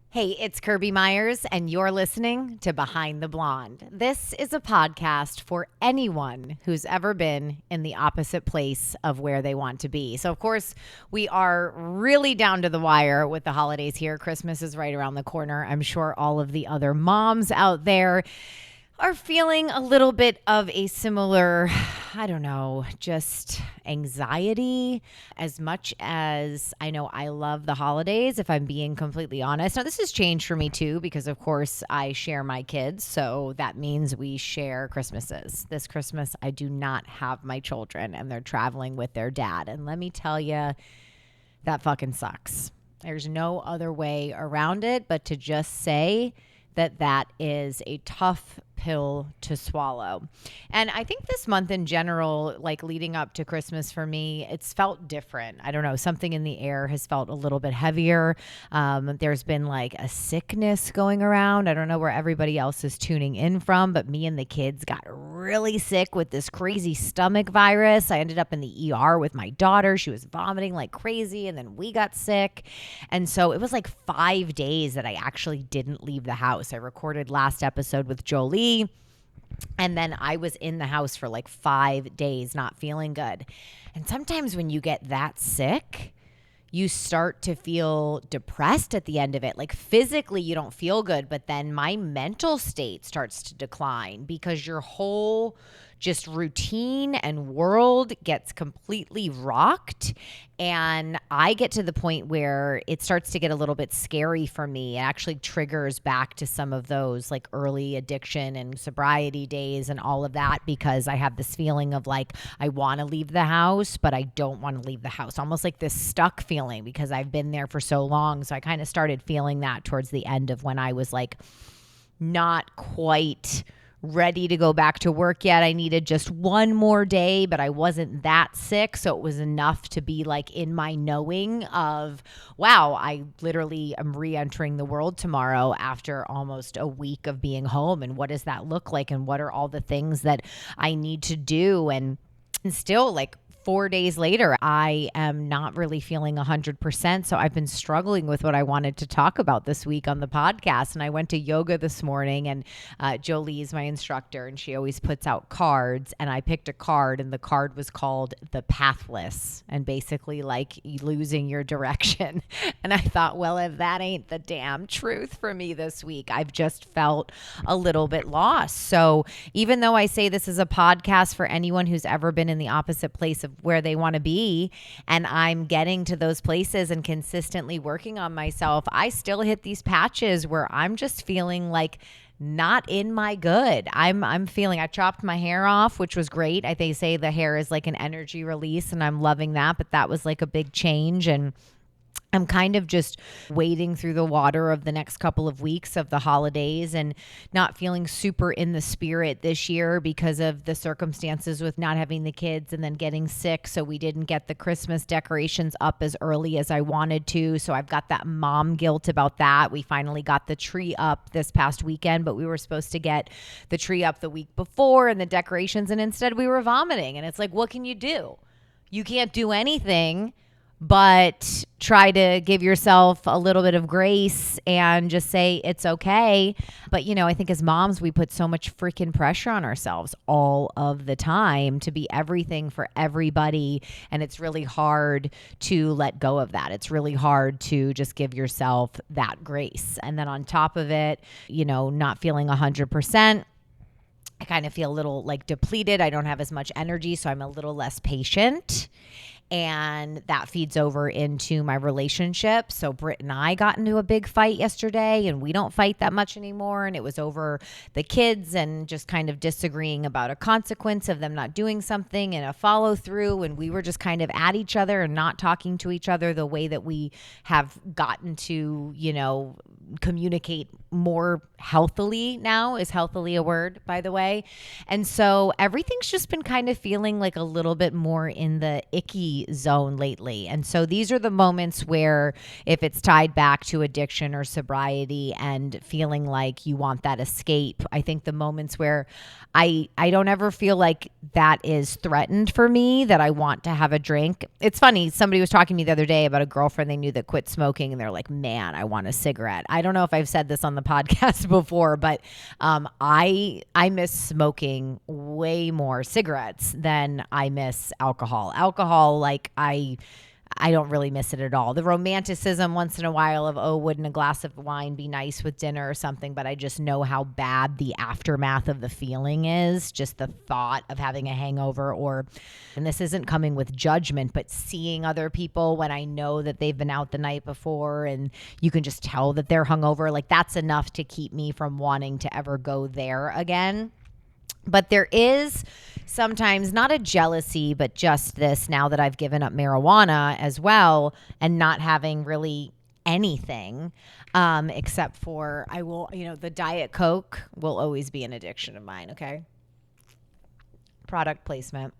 Hey, it's Kirby Myers, and you're listening to Behind the Blonde. This is a podcast for anyone who's ever been in the opposite place of where they want to be. So, of course, we are really down to the wire with the holidays here. Christmas is right around the corner. I'm sure all of the other moms out there are feeling a little bit of a similar, just anxiety. As much as I know I love the holidays, if I'm being completely honest. Now, this has changed for me too, because of course I share my kids. So that means we share Christmases. This Christmas, I do not have my children and they're traveling with their dad. And let me tell you, that fucking sucks. There's no other way around it but to just say that is a tough pill to swallow. And I think this month in general, like leading up to Christmas for me, it's felt different. I don't know, something in the air has felt a little bit heavier. There's been like a sickness going around. I don't know where everybody else is tuning in from, but me and the kids got really sick with this crazy stomach virus. I ended up in the ER with my daughter. She was vomiting like crazy, and then we got sick. And so it was like 5 days that I actually didn't leave the house. I recorded last episode with Jolie, and then I was in the house for like 5 days not feeling good. And sometimes when you get that sick, you start to feel depressed at the end of it. Like physically you don't feel good, but then my mental state starts to decline because your whole just routine and world gets completely rocked. And I get to the point where it starts to get a little bit scary for me. It actually triggers back to some of those like early addiction and sobriety days and all of that, because I have this feeling of like, I want to leave the house, but I don't want to leave the house. Almost like this stuck feeling because I've been there for so long. So I kind of started feeling that towards the end of when I was like not quite ready to go back to work yet. I needed just one more day, but I wasn't that sick. So it was enough to be like in my knowing of, wow, I literally am re-entering the world tomorrow after almost a week of being home. And what does that look like? And what are all the things that I need to do? And still like 4 days later, I am not really feeling 100%. So I've been struggling with what I wanted to talk about this week on the podcast. And I went to yoga this morning, and Jolie is my instructor, and she always puts out cards. And I picked a card, and the card was called the Pathless, and basically like losing your direction. And I thought, well, if that ain't the damn truth for me this week, I've just felt a little bit lost. So even though I say this is a podcast for anyone who's ever been in the opposite place of where they want to be, and I'm getting to those places and consistently working on myself, I still hit these patches where I'm just feeling like not in my good. I'm feeling, I chopped my hair off, which was great. They say the hair is like an energy release, and I'm loving that, but that was like a big change. And I'm kind of just wading through the water of the next couple of weeks of the holidays and not feeling super in the spirit this year because of the circumstances with not having the kids and then getting sick. So we didn't get the Christmas decorations up as early as I wanted to. So I've got that mom guilt about that. We finally got the tree up this past weekend, but we were supposed to get the tree up the week before and the decorations, and instead we were vomiting. And it's like, what can you do? You can't do anything but try to give yourself a little bit of grace and just say it's okay. But, you know, I think as moms, we put so much freaking pressure on ourselves all of the time to be everything for everybody. And it's really hard to let go of that. It's really hard to just give yourself that grace. And then on top of it, you know, not feeling 100%. I kind of feel a little like depleted. I don't have as much energy, so I'm a little less patient. And that feeds over into my relationship. So Britt and I got into a big fight yesterday, and we don't fight that much anymore. And it was over the kids and just kind of disagreeing about a consequence of them not doing something and a follow through. And we were just kind of at each other and not talking to each other the way that we have gotten to, you know, communicate more healthily now. Is healthily a word, by the way? And so everything's just been kind of feeling like a little bit more in the icky zone lately. And so these are the moments where if it's tied back to addiction or sobriety and feeling like you want that escape, I think the moments where I don't ever feel like that is threatened for me, that I want to have a drink. It's funny. Somebody was talking to me the other day about a girlfriend they knew that quit smoking, and they're like, man, I want a cigarette. I don't know if I've said this on the podcast before, but I miss smoking way more cigarettes than I miss alcohol. Alcohol, like I don't really miss it at all. The romanticism once in a while of, oh, wouldn't a glass of wine be nice with dinner or something? But I just know how bad the aftermath of the feeling is. Just the thought of having a hangover, or, and this isn't coming with judgment, but seeing other people when I know that they've been out the night before and you can just tell that they're hungover, like that's enough to keep me from wanting to ever go there again. But there is sometimes not a jealousy, but just this, now that I've given up marijuana as well and not having really anything except for the Diet Coke will always be an addiction of mine. Okay. Product placement.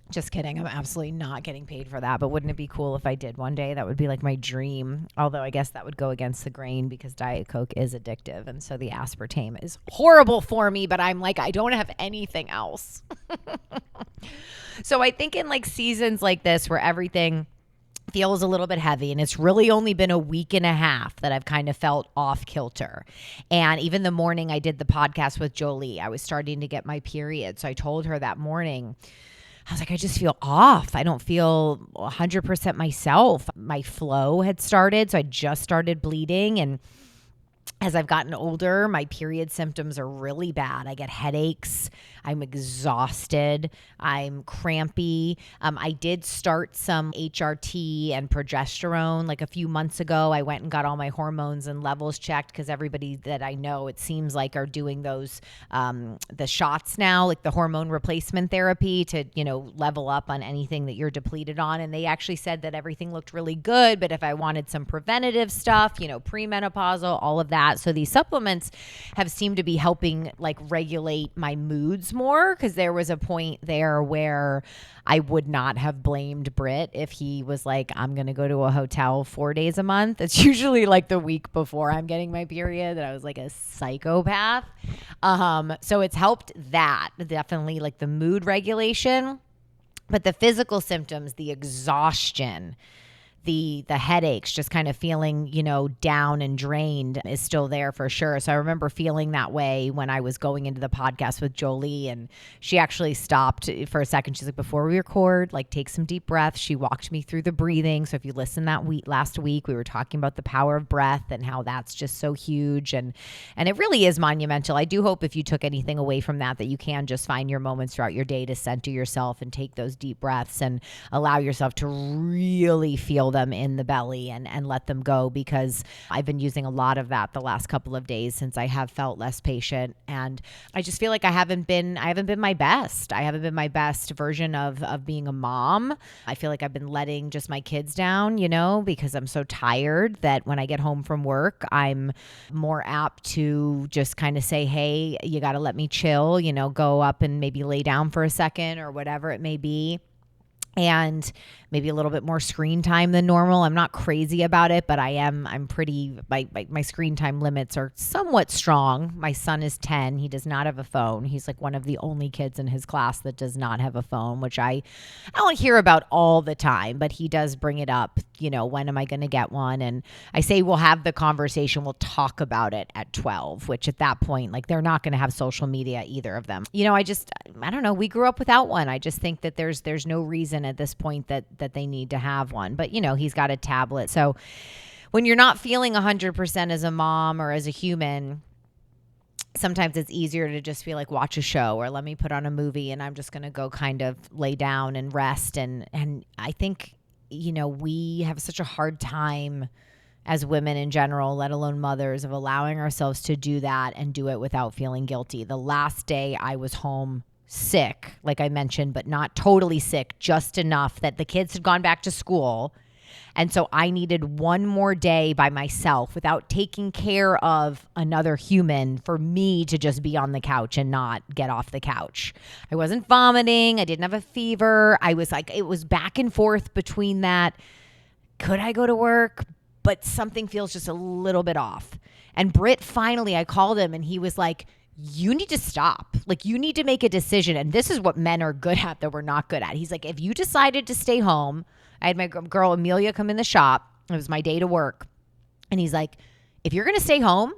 Just kidding. I'm absolutely not getting paid for that. But wouldn't it be cool if I did one day? That would be like my dream. Although I guess that would go against the grain because Diet Coke is addictive. And so the aspartame is horrible for me. But I'm like, I don't have anything else. So I think in like seasons like this where everything feels a little bit heavy, and it's really only been a week and a half that I've kind of felt off kilter. And even the morning I did the podcast with Jolie, I was starting to get my period. So I told her that morning, I was like, I just feel off. I don't feel 100% myself. My flow had started, so I just started bleeding. And as I've gotten older, my period symptoms are really bad. I get headaches. I'm exhausted. I'm crampy. I did start some HRT and progesterone like a few months ago. I went and got all my hormones and levels checked because everybody that I know, it seems like, are doing those, the shots now, like the hormone replacement therapy to, level up on anything that you're depleted on. And they actually said that everything looked really good. But if I wanted some preventative stuff, premenopausal, all of that. So these supplements have seemed to be helping like regulate my moods more, because there was a point there where I would not have blamed Britt if he was like, I'm going to go to a hotel 4 days a month. It's usually like the week before I'm getting my period that I was like a psychopath. So it's helped that, definitely, like the mood regulation, but the physical symptoms, the exhaustion, the headaches, just kind of feeling, down and drained is still there for sure. So I remember feeling that way when I was going into the podcast with Jolie, and she actually stopped for a second. She's like, before we record, like take some deep breaths. She walked me through the breathing. So if you listen last week, we were talking about the power of breath and how that's just so huge. And it really is monumental. I do hope if you took anything away from that you can just find your moments throughout your day to center yourself and take those deep breaths and allow yourself to really feel them in the belly and let them go, because I've been using a lot of that the last couple of days since I have felt less patient. And I just feel like I haven't been my best. I haven't been my best version of being a mom. I feel like I've been letting just my kids down, because I'm so tired that when I get home from work, I'm more apt to just kind of say, hey, you got to let me chill, go up and maybe lay down for a second or whatever it may be. And maybe a little bit more screen time than normal. I'm not crazy about it, but I'm pretty, my screen time limits are somewhat strong. My son is 10. He does not have a phone. He's like one of the only kids in his class that does not have a phone, which I don't hear about all the time, but he does bring it up. When am I going to get one? And I say, we'll have the conversation. We'll talk about it at 12, which at that point, like, they're not going to have social media, either of them. I don't know. We grew up without one. I just think that there's no reason at this point that they need to have one. But, he's got a tablet. So when you're not feeling 100% as a mom or as a human, sometimes it's easier to just feel like, watch a show or let me put on a movie and I'm just going to go kind of lay down and rest. And I think, we have such a hard time as women in general, let alone mothers, of allowing ourselves to do that and do it without feeling guilty. The last day I was home sick, like I mentioned, but not totally sick, just enough that the kids had gone back to school And so I needed one more day by myself without taking care of another human for me to just be on the couch and not get off the couch. I wasn't vomiting. I didn't have a fever. I was like, it was back and forth between that. Could I go to work? But something feels just a little bit off. And Britt, finally, I called him and he was like, you need to stop. Like, you need to make a decision. And this is what men are good at that we're not good at. He's like, if you decided to stay home, I had my girl Amelia come in the shop. It was my day to work. And he's like, if you're going to stay home,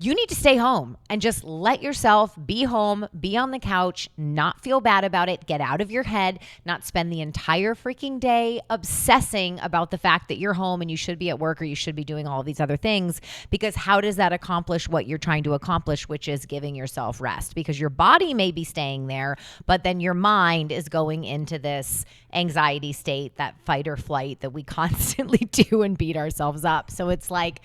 you need to stay home and just let yourself be home, be on the couch, not feel bad about it, get out of your head, not spend the entire freaking day obsessing about the fact that you're home and you should be at work or you should be doing all these other things, because how does that accomplish what you're trying to accomplish, which is giving yourself rest? Because your body may be staying there, but then your mind is going into this anxiety state, that fight or flight that we constantly do and beat ourselves up. So it's like,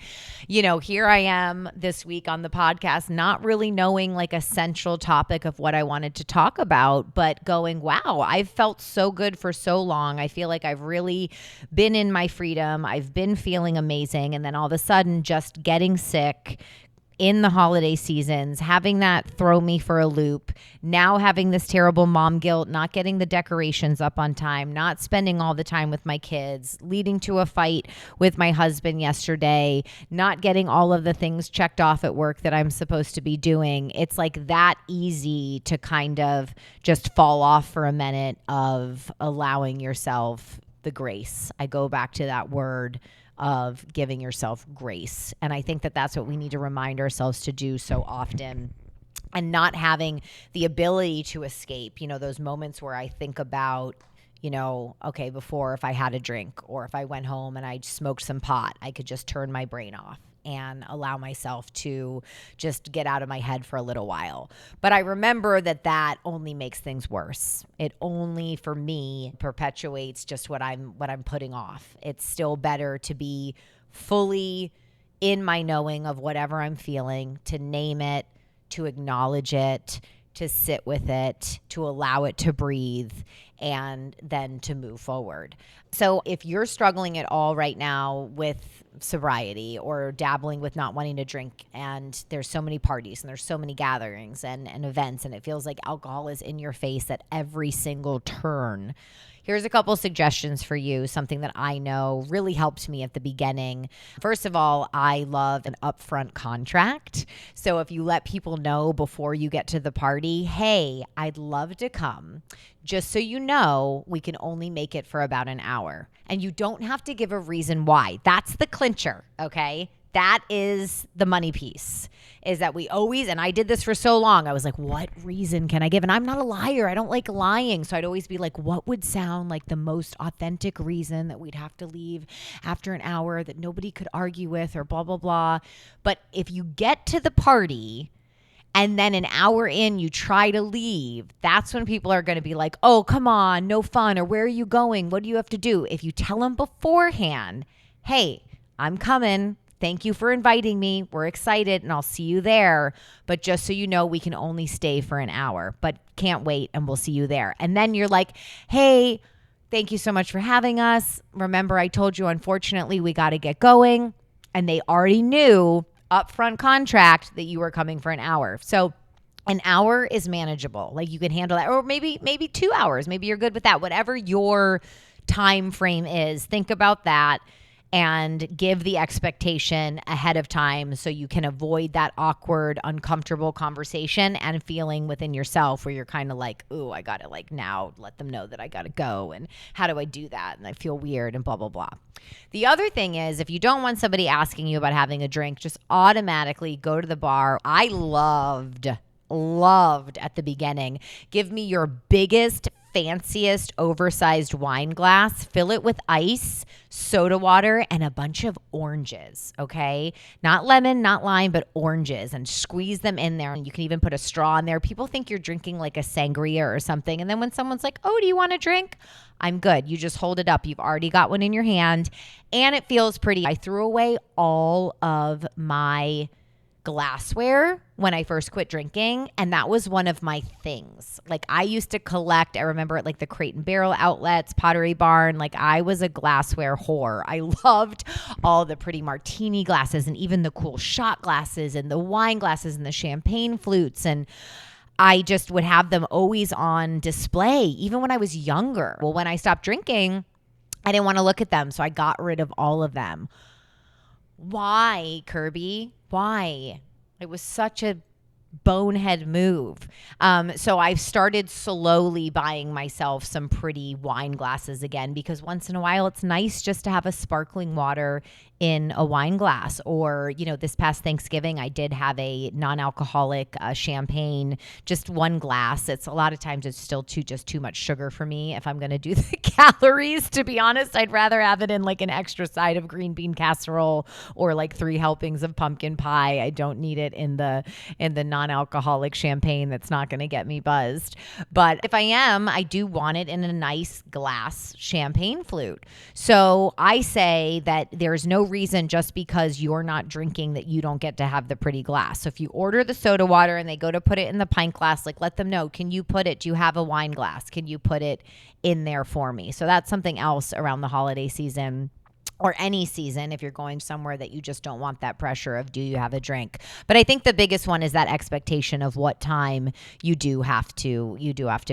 here I am this week on the podcast, not really knowing like a central topic of what I wanted to talk about, but going, wow, I've felt so good for so long. I feel like I've really been in my freedom. I've been feeling amazing. And then all of a sudden just getting sick in the holiday seasons, having that throw me for a loop, now having this terrible mom guilt, not getting the decorations up on time, not spending all the time with my kids, leading to a fight with my husband yesterday, not getting all of the things checked off at work that I'm supposed to be doing. It's like that easy to kind of just fall off for a minute of allowing yourself the grace. I go back to that word of giving yourself grace. And I think that that's what we need to remind ourselves to do so often, and not having the ability to escape, those moments where I think about, okay, before, if I had a drink or if I went home and I smoked some pot, I could just turn my brain off and allow myself to just get out of my head for a little while. But I remember that only makes things worse. It only, for me, perpetuates just what I'm putting off. It's still better to be fully in my knowing of whatever I'm feeling, to name it, to acknowledge it, to sit with it, to allow it to breathe, and then to move forward. So if you're struggling at all right now with sobriety or dabbling with not wanting to drink, and there's so many parties and there's so many gatherings and events, and it feels like alcohol is in your face at every single turn, here's a couple suggestions for you, something that I know really helped me at the beginning. First of all, I love an upfront contract. So if you let people know before you get to the party, hey, I'd love to come. Just so you know, we can only make it for about an hour. And you don't have to give a reason why. That's the clincher, okay? That is the money piece, is that we always, and I did this for so long, I was like, what reason can I give? And I'm not a liar. I don't like lying. So I'd always be like, what would sound like the most authentic reason that we'd have to leave after an hour that nobody could argue with, or blah, blah, blah. But if you get to the party and then an hour in you try to leave, that's when people are going to be like, oh, come on, no fun, or where are you going? What do you have to do? If you tell them beforehand, hey, I'm coming. Thank you for inviting me. We're excited and I'll see you there. But just so you know, we can only stay for an hour, but can't wait, and we'll see you there. And then you're like, hey, thank you so much for having us. Remember, I told you, unfortunately, we got to get going. And they already knew upfront contract that you were coming for an hour. So an hour is manageable. Like, you can handle that. Or maybe 2 hours. Maybe you're good with that. Whatever your time frame is, think about that and give the expectation ahead of time so you can avoid that awkward, uncomfortable conversation and feeling within yourself where you're kind of like, ooh, I got to like now let them know that I got to go. And how do I do that? And I feel weird and blah, blah, blah. The other thing is, if you don't want somebody asking you about having a drink, just automatically go to the bar. I loved at the beginning, give me your biggest, fanciest, oversized wine glass, fill it with ice, soda water, and a bunch of oranges, okay? Not lemon, not lime, but oranges, and squeeze them in there. And you can even put a straw in there. People think you're drinking like a sangria or something. And then when someone's like, oh, do you want a drink? I'm good. You just hold it up. You've already got one in your hand, and it feels pretty. I threw away all of my glassware when I first quit drinking, and that was one of my things. Like I used to collect, I remember at like the Crate and Barrel outlets, Pottery Barn, like I was a glassware whore. I loved all the pretty martini glasses and even the cool shot glasses and the wine glasses and the champagne flutes, and I just would have them always on display, even when I was younger. Well, when I stopped drinking, I didn't want to look at them, so I got rid of all of them. Why, Kirby? Why? It was such a bonehead move. So I've started slowly buying myself some pretty wine glasses again, because once in a while it's nice just to have a sparkling water in a wine glass. Or, this past Thanksgiving, I did have a non-alcoholic champagne, just one glass. It's a lot of times it's still too much sugar for me if I'm going to do the calories. To be honest, I'd rather have it in like an extra side of green bean casserole or like 3 helpings of pumpkin pie. I don't need it in the non-alcoholic champagne that's not going to get me buzzed. But if I do want it in a nice glass champagne flute. So I say that there's no reason just because you're not drinking that you don't get to have the pretty glass. So if you order the soda water and they go to put it in the pint glass, like let them know, do you have a wine glass? Can you put it in there for me? So that's something else around the holiday season, or any season, if you're going somewhere that you just don't want that pressure of, do you have a drink? But I think the biggest one is that expectation of what time you do have to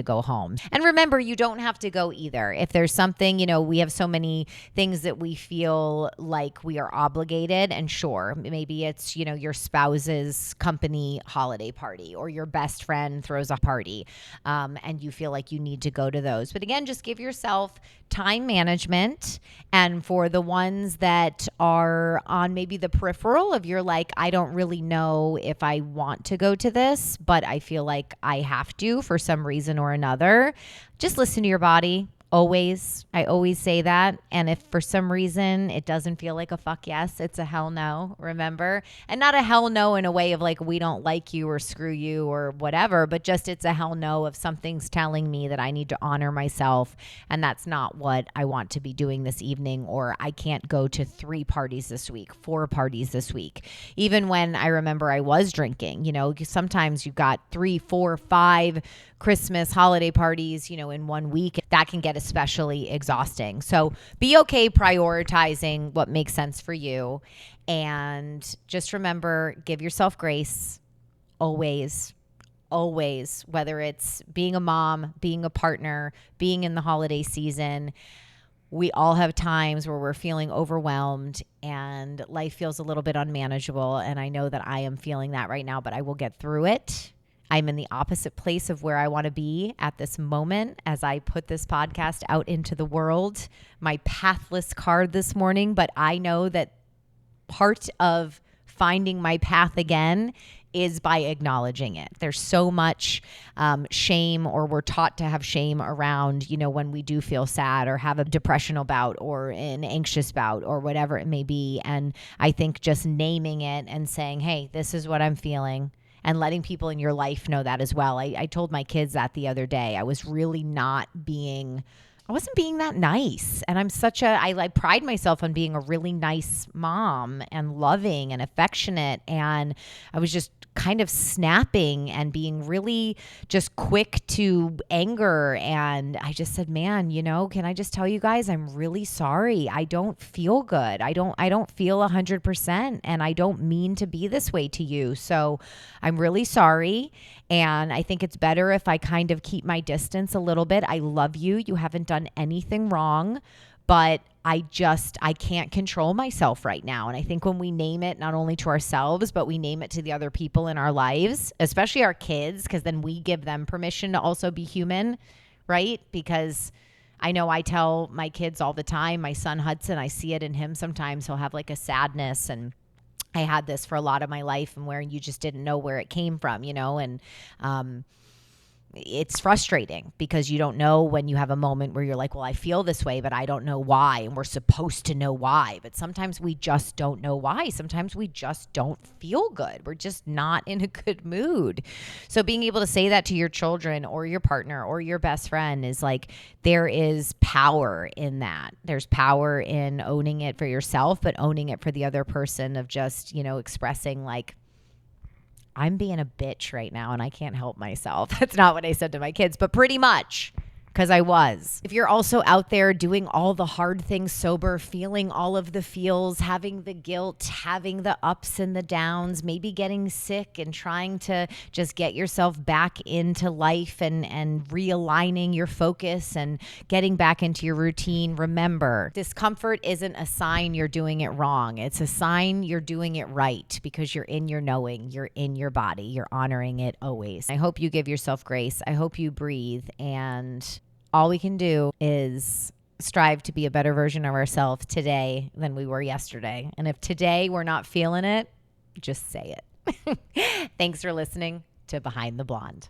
go home. And remember, you don't have to go either. If there's something, we have so many things that we feel like we are obligated, and sure, maybe it's, your spouse's company holiday party, or your best friend throws a party, and you feel like you need to go to those. But again, just give yourself time management. And for the ones that are on maybe the peripheral of, you're like, I don't really know if I want to go to this, but I feel like I have to for some reason or another, just listen to your body. Always. I always say that. And if for some reason it doesn't feel like a fuck yes, it's a hell no, remember? And not a hell no in a way of like, we don't like you or screw you or whatever, but just it's a hell no if something's telling me that I need to honor myself and that's not what I want to be doing this evening, or I can't go to 3 parties this week, 4 parties this week. Even when I remember I was drinking, sometimes you've got 3, 4, 5 Christmas holiday parties, in one week. That can get especially exhausting. So be okay prioritizing what makes sense for you. And just remember, give yourself grace always, whether it's being a mom, being a partner, being in the holiday season. We all have times where we're feeling overwhelmed and life feels a little bit unmanageable. And I know that I am feeling that right now, but I will get through it. I'm in the opposite place of where I want to be at this moment as I put this podcast out into the world. My Pathless card this morning, but I know that part of finding my path again is by acknowledging it. There's so much shame, or we're taught to have shame around, when we do feel sad or have a depressional bout or an anxious bout or whatever it may be. And I think just naming it and saying, hey, this is what I'm feeling, and letting people in your life know that as well. I told my kids that the other day. I wasn't being that nice. And I pride myself on being a really nice mom and loving and affectionate. And I was just kind of snapping and being really just quick to anger. And I just said, man, can I just tell you guys, I'm really sorry. I don't feel good. I don't feel 100%, and I don't mean to be this way to you. So I'm really sorry. And I think it's better if I kind of keep my distance a little bit. I love you. You haven't done anything wrong, but I can't control myself right now. And I think when we name it, not only to ourselves, but we name it to the other people in our lives, especially our kids, because then we give them permission to also be human, right? Because I know I tell my kids all the time, my son Hudson, I see it in him sometimes. He'll have like a sadness, and I had this for a lot of my life, and where you just didn't know where it came from, and it's frustrating because you don't know when you have a moment where you're like, well, I feel this way, but I don't know why. And we're supposed to know why. But sometimes we just don't know why. Sometimes we just don't feel good. We're just not in a good mood. So being able to say that to your children or your partner or your best friend is like, there is power in that. There's power in owning it for yourself, but owning it for the other person, of just, expressing like, I'm being a bitch right now and I can't help myself. That's not what I said to my kids, but pretty much. Because I was. If you're also out there doing all the hard things sober, feeling all of the feels, having the guilt, having the ups and the downs, maybe getting sick and trying to just get yourself back into life and realigning your focus and getting back into your routine, remember, discomfort isn't a sign you're doing it wrong. It's a sign you're doing it right because you're in your knowing, you're in your body, you're honoring it always. I hope you give yourself grace. I hope you breathe, and all we can do is strive to be a better version of ourselves today than we were yesterday. And if today we're not feeling it, just say it. Thanks for listening to Behind the Blonde.